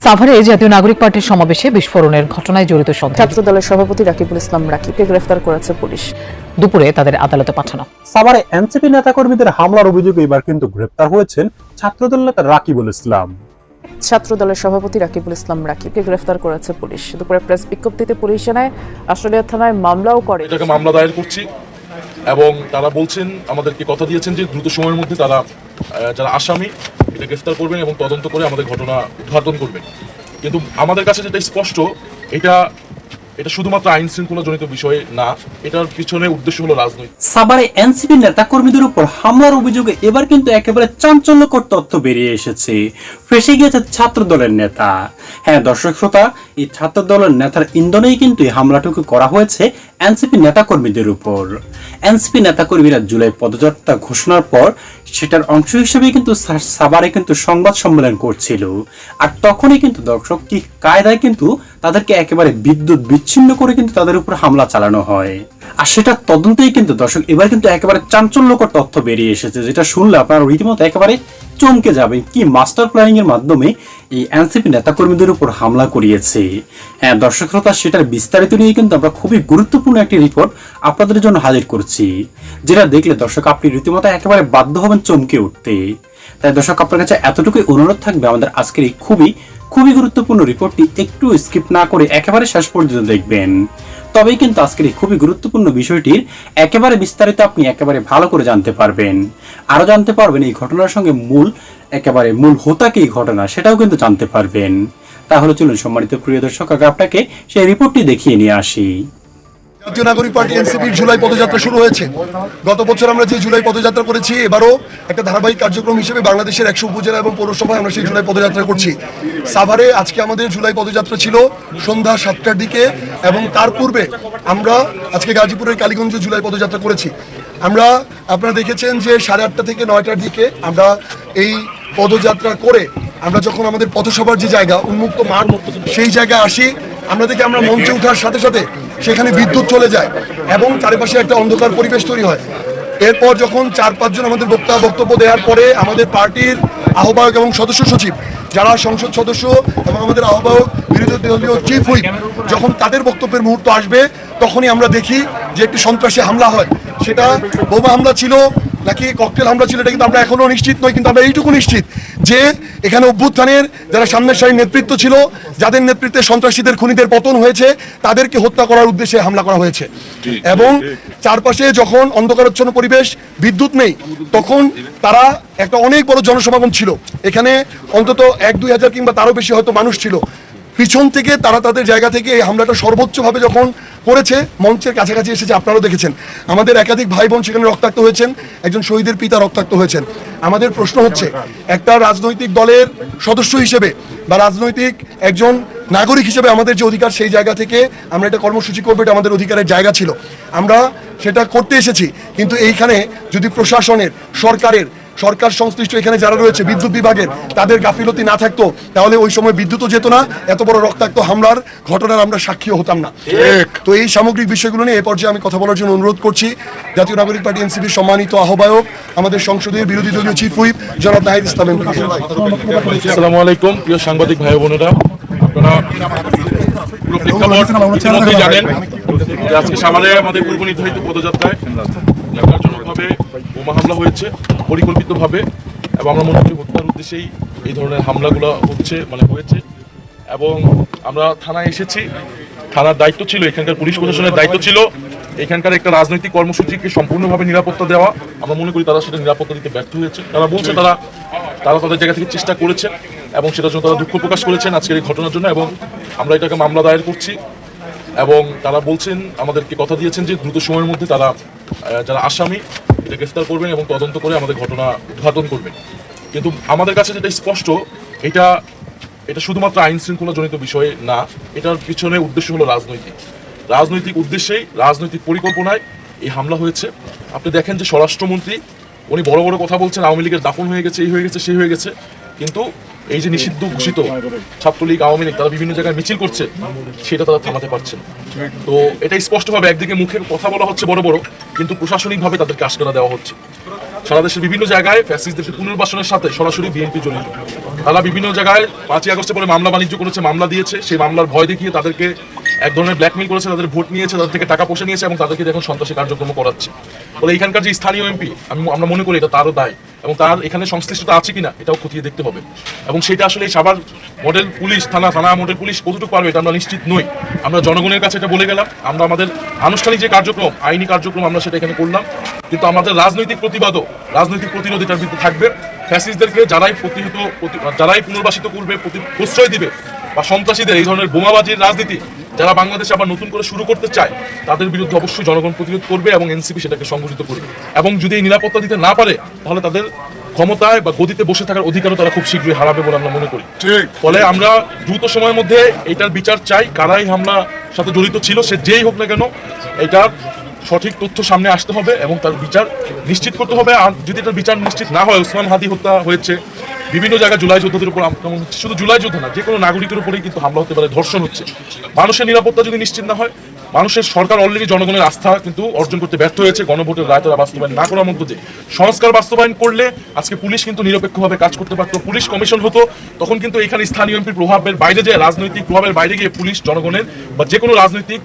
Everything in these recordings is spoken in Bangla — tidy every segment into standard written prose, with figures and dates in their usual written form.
সাভারে জাতীয় নাগরিক পার্টির সমাবেশে বিস্ফোরণের ঘটনায় জড়িত সন্দেহে ছাত্র দলের সভাপতি রাকিবুল ইসলাম রাকিবকে গ্রেফতার করেছে পুলিশ। দুপুরে তাদের আদালতে পাঠানো। সাভারে এনসিপি নেতাকর্মীদের হামলার অভিযোগে এবার কিন্তু গ্রেফতার হয়েছেন ছাত্রদল নেতা রাকিবুল ইসলাম। ছাত্র দলের সভাপতি রাকিবুল ইসলাম রাকিবকে গ্রেফতার করেছে পুলিশ। দুপুরে প্রেস বিজ্ঞপ্তিতে পুলিশ জানায় আশুলিয়া থানায় মামলাও করে। এটাকে মামলা দায়ের করছি এবং তারা বলছেন আমাদেরকে কথা দিয়েছেন যে দ্রুত সময়ের মধ্যে তারা যারা আসামি এটা গ্রেফতার করবেন এবং তদন্ত করে আমাদের ঘটনা উদ্ঘাটন করবেন। কিন্তু আমাদের কাছে যেটা স্পষ্ট এটা শুধুমাত্র আইন শৃঙ্খলা জনিত বিষয় না, এটার পিছনে উদ্দেশ্য হলো রাজনৈতিক। সাভারে এনসিপি নেতাকর্মীদের উপর হামলার অভিযোগে এবার কিন্তু একেবারে চাঞ্চল্যকর তথ্য বেরিয়ে এসেছে। ফেসে গিয়েছে ছাত্র দলের নেতা। হ্যাঁ দর্শক শ্রোতা, এই ছাত্র দলের নেতার ইন্ধনেই কিন্তু এই হামলাটুকু করা হয়েছে এনসিপি নেতাকর্মীদের উপর। এনসিপি নেতাকর্মীরা জুলাই পদযাত্রা ঘোষণার পর সেটার অংশ হিসেবে কিন্তু সাভারে কিন্তু সংবাদ সম্মেলন করছিল। আর তখনই কিন্তু দর্শক কি কায়দায় কিন্তু তাদেরকে একেবারে বিদ্যুৎ বিচ্ছিন্ন করে কিন্তু তাদের উপর হামলা চালানো হয়। আর সেটা তদন্তেই কিন্তু দর্শক এবার কিন্তু একেবারে চাঞ্চল্যকর তথ্য বেরিয়ে এসেছে, যেটা শুনলে আপনারা রীতিমতো একেবারে চমকে যাবে। কি মাস্টার প্ল্যানিং এর মাধ্যমে এই এনসিপি নেতাকর্মীদের উপর হামলা করিয়েছে। হ্যাঁ দর্শক শ্রোতা, সেটার বিস্তারিত নিয়ে কিন্তু আমরা খুবই গুরুত্বপূর্ণ একটি রিপোর্ট আপনাদের জন্য হাজির করছি, যেটা দেখলে দর্শক আপনি রীতিমতো একেবারে বাধ্য হবেন চমকে উঠতে। তাই দর্শক আপনার কাছে এতটুকুই অনুরোধ থাকবে, আমাদের আজকের এই খুবই গুরুত্বপূর্ণ রিপোর্টটি একটু স্কিপ না করে একেবারে শেষ পর্যন্ত দেখবেন। তবেই কিন্তু আজকের এই খুবই গুরুত্বপূর্ণ বিষয়টির একেবারে বিস্তারিত আপনি একেবারে ভালো করে জানতে পারবেন। আরো জানতে পারবেন এই ঘটনার সঙ্গে মূল হোতা কি ঘটনা, সেটাও কিন্তু জানতে পারবেন। তাহলে চলুন সম্মানিত প্রিয় দর্শক, আগে আপনাকে সেই রিপোর্টটি দেখিয়ে নিয়ে আসি। জাতীয় নাগরিক পার্টি এনসিপির জুলাই পদযাত্রা শুরু হয়েছে। গত বছর আমরা যে জুলাই পদযাত্রা করেছি, এবারও একটা ধারাবাহিক কার্যক্রম হিসেবে বাংলাদেশের 100 উপজেলা এবং পৌরসভায় আমরা সেই জুলাই পদযাত্রা করছি। সাভারে আজকে আমাদের জুলাই পদযাত্রা ছিল সন্ধ্যা 7টার দিকে, এবং তার পূর্বে আমরা আজকে গাজীপুরের কালীগঞ্জে জুলাই পদযাত্রা করেছি। আপনারা দেখেছেন যে 8:30 থেকে 9টার দিকে আমরা এই পদযাত্রা করে আমরা যখন আমাদের পথসভার যে জায়গা উন্মুক্ত মাঠ, সেই জায়গায় আসি, আমরা মঞ্চে ওঠার সাথে সাথে সেখানে বিদ্যুৎ চলে যায় এবং চারিপাশে একটা অন্ধকার পরিবেশ তৈরি হয়। এরপর যখন 4-5 জন আমাদের বক্তব্য দেওয়ার পরে আমাদের পার্টির আহ্বায়ক এবং সদস্য সচিব, যারা সংসদ সদস্য এবং আমাদের আহ্বায়ক বিরোধী দলীয় চিফ হুইপ, যখন তাদের বক্তব্যের মুহূর্ত আসবে, তখনই আমরা দেখি যে একটি সন্ত্রাসী হামলা হয়। সেটা বোমা হামলা ছিল নাকি ককটেল হামলা ছিল, এটা কিন্তু আমরা এখনো নিশ্চিত নই, কিন্তু আমরা এইটুকু নিশ্চিত যে এখানে অভ্যুত্থানের যারা সামনের সারির নেতৃত্ব ছিল, যাদের নেতৃত্বে সন্ত্রাসীদের খুনিদের পতন হয়েছে, তাদেরকে হত্যা করার উদ্দেশ্যে হামলা করা হয়েছে। এবং চারপাশে যখন অন্ধকারাচ্ছন্ন পরিবেশ, বিদ্যুৎ নেই, তখন তারা একটা অনেক বড় জনসমাগম ছিল। এখানে অন্তত 1-2 হাজার কিংবা তারও বেশি হয়তো মানুষ ছিল। পিছন থেকে তারা তাদের জায়গা থেকে এই হামলাটা সর্বোচ্চভাবে যখন করেছে, মঞ্চের কাছাকাছি এসেছে, আপনারাও দেখেছেন আমাদের একাধিক ভাই বোন সেখানে রক্তাক্ত হয়েছেন, একজন শহীদের পিতা রক্তাক্ত হয়েছেন। আমাদের প্রশ্ন হচ্ছে, একটা রাজনৈতিক দলের সদস্য হিসেবে বা রাজনৈতিক একজন নাগরিক হিসেবে আমাদের যে অধিকার, সেই জায়গা থেকে আমরা এটা কর্মসূচি করবো, এটা আমাদের অধিকারের জায়গা ছিল, আমরা সেটা করতে এসেছি। কিন্তু এইখানে যদি প্রশাসনের, সরকার সংশ্লিষ্ট এখানে যারা রয়েছে বিদ্যুৎ বিভাগের, তাদের গাফিলতি না থাকতো, তাহলে ওই সময় বিদ্যুৎও যেত না, এত বড় রক্তাক্ত হামলার ঘটনার আমরা সাক্ষীও হতাম না। তো এই সামগ্রিক বিষয়গুলো নিয়ে এই পর্যায়ে আমি কথা বলার জন্য অনুরোধ করছি জাতীয় নাগরিক পার্টি এনসিপির সম্মানিত আহ্বায়ক, আমাদের সংসদীয় বিরোধী দলীয় চিফ হুইপ জনাব নাহিদ ইসলাম। আসসালামু আলাইকুম প্রিয় সাংবাদিক ভাই বোনেরা, আপনারা পুরো প্রেক্ষাপট জানেন যে আজকে সাভারে আমাদের পূর্ব নির্ধারিত পদযাত্রায় ন্যাক্কারজনকভাবে বোমা হামলা হয়েছে পরিকল্পিতভাবে, এবং আমরা মনে করি হত্যার উদ্দেশ্যেই এই ধরনের হামলাগুলো হয়েছে। এবং আমরা থানায় এসেছি, থানার দায়িত্ব ছিল, এখানকার পুলিশ প্রশাসনের দায়িত্ব ছিল এখানকার একটা রাজনৈতিক কর্মসূচিকে সম্পূর্ণভাবে নিরাপত্তা দেওয়া। আমরা মনে করি তারা সেটা নিরাপত্তা দিতে ব্যর্থ হয়েছে। তারা বলছে তারা তাদের জায়গা থেকে চেষ্টা করেছেন এবং সেটার জন্য তারা দুঃখ প্রকাশ করেছেন আজকের এই ঘটনার জন্য, এবং আমরা এটাকে মামলা দায়ের করছি। এবং তারা বলছেন আমাদেরকে কথা দিয়েছেন যে দ্রুত সময়ের মধ্যে তারা যারা আসামি এটা গ্রেফতার করবেন এবং তদন্ত করে আমাদের ঘটনা উদ্ঘাটন করবেন। কিন্তু আমাদের কাছে যেটা স্পষ্ট, এটা শুধুমাত্র আইন শৃঙ্খলা জনিত বিষয় না, এটার পিছনে উদ্দেশ্য হলো রাজনৈতিক উদ্দেশ্যেই, রাজনৈতিক পরিকল্পনায় এই হামলা হয়েছে। আপনি দেখেন যে স্বরাষ্ট্রমন্ত্রী উনি বড় বড় কথা বলছেন, আওয়ামী লীগের দাফন হয়ে গেছে, এই হয়ে গেছে, সেই হয়ে গেছে, কিন্তু এই যে নিষিদ্ধ ঘোষিত ছাত্রলীগ, আওয়ামী লীগ, তারা বিভিন্ন জায়গায় মিছিল করছে, সেটা তারা থামাতে পারছে না। তো এটা স্পষ্টভাবে একদিকে মুখে কথা বলা হচ্ছে বড় বড়, কিন্তু প্রশাসনিকভাবে তাদেরকে আশকারা দেওয়া হচ্ছে। সারা দেশের বিভিন্ন জায়গায় ফ্যাসিস্টদেরকে পুনর্বাসনের সাথে সরাসরি বিএনপি জড়িত। তারা বিভিন্ন জায়গায় 5ই আগস্টের পরে মামলা বাণিজ্য করেছে, মামলা দিয়েছে, সেই মামলার ভয় দেখিয়ে তাদেরকে এক ধরনের ব্ল্যাকমেল করেছে, তাদের ভোট নিয়েছে, তাদের থেকে টাকা পয়সা নিয়েছে এবং তাদেরকে এখন সন্ত্রাসী কার্যক্রম করাচ্ছে। ফলে এখানকার যে স্থানীয় এমপি আমরা মনে করি এটা তারও দায় এবং তার এখানে সংশ্লিষ্টতা আছে কিনা এটাও খতিয়ে দেখতে হবে এবং সেটা আসলে সাভার মডেল পুলিশ থানা মডেল পুলিশ কতটুকু পারবে এটা আমরা নিশ্চিত নই। আমরা জনগণের কাছে এটা বলে গেলাম, আমরা আমাদের আনুষ্ঠানিক যে কার্যক্রম আইনি কার্যক্রম আমরা সেটা এখানে করলাম, কিন্তু আমাদের রাজনৈতিক প্রতিবাদও রাজনৈতিক প্রতিরোধ এটার ভিত্তিতে থাকবে। ফ্যাসিস্টদেরকে যারাই পুনর্বাসিত করবে, প্রশ্রয় দিবে বা সন্ত্রাসীদের এই ধরনের বোমাবাজির রাজনীতি যারা বাংলাদেশে আবার নতুন করে শুরু করতে চায় তাদের বিরুদ্ধে অবশ্যই জনগণ প্রতিরোধ করবে এবং এনসিপি সেটাকে সংগঠিত করবে এবং যদি এই নিরাপত্তা দিতে না পারে তাহলে তাদের ক্ষমতায় বা গদিতে বসে থাকার অধিকারও তারা খুব শীঘ্রই হারাবে বলে আমরা মনে করি। ফলে আমরা দ্রুত সময়ের মধ্যে এটার বিচার চাই, কারাই হামলার সাথে জড়িত ছিল সে যেই হোক না কেন এটার সঠিক তথ্য সামনে আসতে হবে এবং তার বিচার নিশ্চিত করতে হবে। আর যদি এটার বিচার নিশ্চিত না হয়, ওসমান হাদি হত্যা হয়েছে, বিভিন্ন জায়গায় জুলাই যোদ্ধাদের উপর আক্রমণ হচ্ছে, শুধু জুলাই যোদ্ধা না যে কোনো নাগরিকের উপরেই কিন্তু হামলা হতে পারে, ধর্ষণ হচ্ছে। মানুষের নিরাপত্তা যদি নিশ্চিত না হয়, মানুষের সরকার অলরেডি জনগণের আস্থা কিন্তু অর্জন করতে ব্যর্থ হয়েছে গণভোটের রায় তারা বাস্তবায়ন না করার মধ্য দিয়ে। সংস্কার বাস্তবায়ন করলে আজকে পুলিশ কিন্তু নিরপেক্ষভাবে কাজ করতে পারতো, পুলিশ কমিশন হতো, তখন কিন্তু এখানে স্থানীয় এমপির প্রভাবের বাইরে যায়, রাজনৈতিক প্রভাবের বাইরে গিয়ে পুলিশ জনগণের বা যে কোনো রাজনৈতিক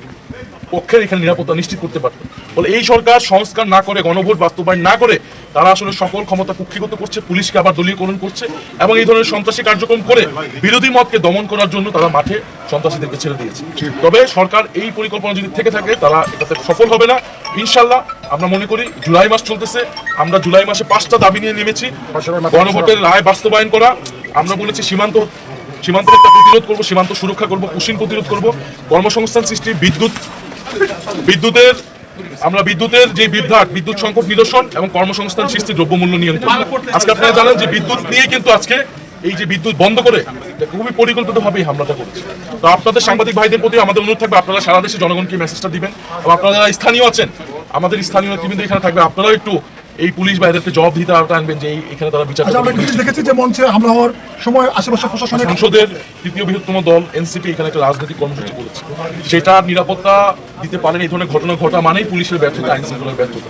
পক্ষের এখানে নিরাপত্তা নিশ্চিত করতে পারত। ফলে এই সরকার সংস্কার না করে, গণভোট বাস্তবায়ন না করে তারা আসলে সকল ক্ষমতা কুক্ষিগত করছে, পুলিশকে আবার দলীয়করণ করছে এবং এই ধরনের সন্ত্রাসী কার্যক্রম করে বিরোধী মতকে দমন করার জন্য তারা মাঠে সন্ত্রাসীদেরকে ছেড়ে দিয়েছে। তবে সরকার এই পরিকল্পনা যদি থেকে থাকে তারা এটাতে সফল হবে না ইনশাল্লাহ। আমরা মনে করি জুলাই মাস চলতেছে, আমরা জুলাই মাসে 5টা দাবি নিয়ে নেমেছি। গণভোটের রায় বাস্তবায়ন করা, আমরা বলেছি সীমান্ত হত্যা প্রতিরোধ করবো, সীমান্ত সুরক্ষা করবো, কুশিন প্রতিরোধ করবো, কর্মসংস্থান সৃষ্টি, বিদ্যুতের যে বিদ্যুৎ সংকট নিরসন এবং কর্মসংস্থান সৃষ্টি, দ্রব্যমূল্য নিয়ন্ত্রণ। আজকে আপনারা জানেন যে বিদ্যুৎ নিয়ে কিন্তু আজকে এই যে বিদ্যুৎ বন্ধ করে খুবই পরিকল্পিতভাবে এই হামলাটা করেছে। তো আপনাদের সাংবাদিক ভাইদের প্রতি আমাদের অনুরোধ থাকবে আপনারা সারা দেশে জনগণকে মেসেজটা দিবেন এবং আপনারা যারা স্থানীয় আছেন, আমাদের স্থানীয় নেতৃবৃন্দ এখানে থাকবে, আপনারাও একটু এই পুলিশ ভাইদেরকে জবাব দিতে আনবেন যে এখানে তারা বিচার। আমরা দেখেছি যে মঞ্চে হামলা হওয়ার সময় আশেপাশে প্রশাসনের সংসদের তৃতীয় বৃহত্তম দল এনসিপি এখানে একটা রাজনৈতিক কর্মসূচি করেছে, সেটার নিরাপত্তা দিতে পারেন। এই ধরনের ঘটনা ঘটা মানেই পুলিশের ব্যর্থতা, আইন শৃঙ্খলার ব্যর্থতা।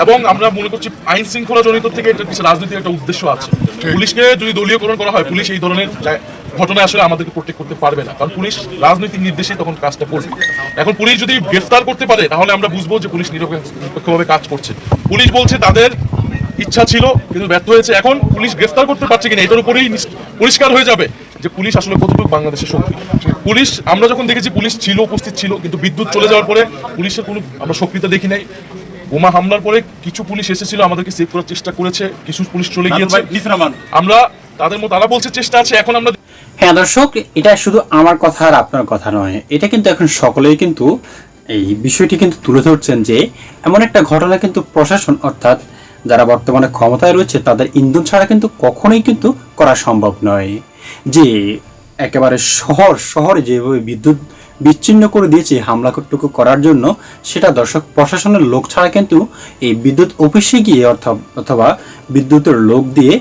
এবং আমরা মনে করছি আইন শৃঙ্খলা জনিত থেকে এটা কিছু রাজনৈতিক একটা উদ্দেশ্য আছে। পুলিশকে যদি দলীয়করণ করা হয়, পুলিশ এই ধরনের ঘটনায় আসলে আমাদেরকে প্রোটেক্ট করতে পারবে না, কারণ পুলিশ রাজনৈতিক নির্দেশে তখন কাজটা করবে। এখন পুলিশ যদি গ্রেফতার করতে পারে তাহলে আমরা বুঝবো যে পুলিশ নিরপেক্ষভাবে কাজ করছে। পুলিশ বলছে তাদের ইচ্ছা ছিল কিন্তু ব্যর্থ হয়েছে, এখন পুলিশ গ্রেফতার করতে পারছে কিনা এটার উপরেই পরিষ্কার হয়ে যাবে যে পুলিশ আসলে কতটুকু বাংলাদেশের শক্তি। পুলিশ আমরা যখন দেখেছি পুলিশ ছিল, উপস্থিত ছিল, কিন্তু বিদ্যুৎ চলে যাওয়ার পরে পুলিশের কোনো আমরা সক্রিয়তা দেখি নাই। বোমা হামলার পরে কিছু পুলিশ এসেছিল, আমাদেরকে সেভ করার চেষ্টা করেছে, কিছু পুলিশ চলে গিয়েছে। আমরা তারা বলছে চেষ্টা আছে, এখন আমরা। হ্যাঁ দর্শক, এটা শুধু আমার কথা আর আপনার কথা নয়, এটা কিন্তু এখন সকলেই কিন্তু এই বিষয়টি কিন্তু তুলে ধরছেন যে এমন একটা ঘটনা কিন্তু প্রশাসন অর্থাৎ যারা বর্তমানে ক্ষমতায় রয়েছে তাদের ইন্ধন ছাড়া কিন্তু কখনোই কিন্তু করা সম্ভব নয়। যে একেবারে শহরে যেভাবে বিদ্যুৎ বিচ্ছিন্ন করে দিয়েছে হামলাটুকু করার জন্য, সেটা দর্শক প্রশাসনের লোক ছাড়া কিন্তু এই বিদ্যুৎ অফিসে গিয়ে অথবা বিদ্যুতের লোক দিয়ে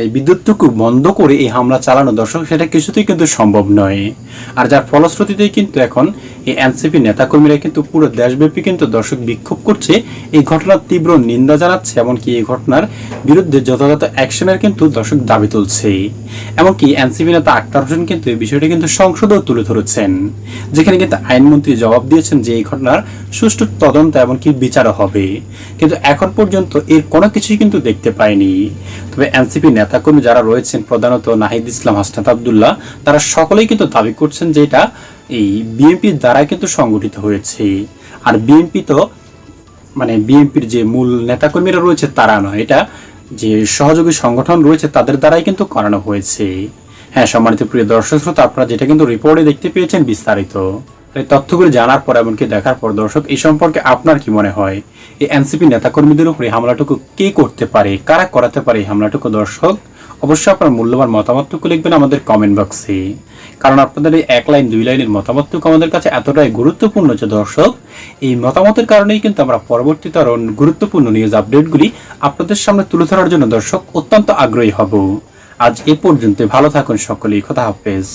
এই বিদ্যুৎটুকু বন্ধ করে এই হামলা চালানো দর্শক সেটা কিছুতেই কিন্তু সম্ভব নয়। আর যার ফলশ্রুতিতেই কিন্তু এখন এই এনসিপি নেতাকর্মীরা কিন্তু পুরো দেশব্যাপী কিন্তু দর্শক বিক্ষোভ করছে, এই ঘটনার তীব্র নিন্দা জানাচ্ছে, এমনকি এই ঘটনার বিরুদ্ধে যথাযথ অ্যাকশনের কিন্তু দর্শক দাবি তুলছে। এমনকি এনসিপি নেতা আক্তার হোসেন কিন্তু এই বিষয়টি কিন্তু সংসদেও তুলে ধরেছেন, যেখানে কিন্তু আইনমন্ত্রী জবাব দিয়েছেন যে এই ঘটনার সুষ্ঠু তদন্ত এমনকি বিচারও হবে, কিন্তু এখন পর্যন্ত এর কোনো কিছুই কিন্তু দেখতে পায়নি। তবে এনসিপি নেতাকর্মী যারা রয়েছেন, প্রধানত নাহিদ ইসলাম, হাসনাত আব্দুল্লাহ, তারা সকলেই কিন্তু দাবি করছেন যে এটা এই বিএনপির দ্বারাই কিন্তু সংগঠিত হয়েছে। আর বিএনপি তো বিএনপির যে মূল নেতাকর্মীরা রয়েছে তারা নয়, এটা যে সহযোগী সংগঠন রয়েছে তাদের দ্বারাই কিন্তু করানো হয়েছে। হ্যাঁ সম্মানিত প্রিয় দর্শক শ্রোতা, আপনারা যেটা কিন্তু রিপোর্টে দেখতে পেয়েছেন বিস্তারিত। এই তথ্যগুলো জানার পর এমনকি দেখার পর দর্শক এই সম্পর্কে আপনার কি মনে হয়? এই এনসিপি নেতাকর্মীদের উপরে হামলাটুকু কে করতে পারে, কারা করাতে পারে এই হামলাটুকু? দর্শক অবশ্যই আপনার মূল্যবান মতামতটুকু লিখবেন আমাদের কমেন্ট বক্সে, কারণ আপনাদের এই 1 লাইন 2 লাইনের মতামতটুকু আমাদের কাছে এতটাই গুরুত্বপূর্ণ যে দর্শক এই মতামতের কারণেই কিন্তু আমরা পরবর্তীতে আরো গুরুত্বপূর্ণ নিউজ আপডেটগুলি আপনাদের সামনে তুলে ধরার জন্য দর্শক অত্যন্ত আগ্রহী হব। আজ এ পর্যন্ত, ভালো থাকুন সকলেই, খোদা হাফেজ।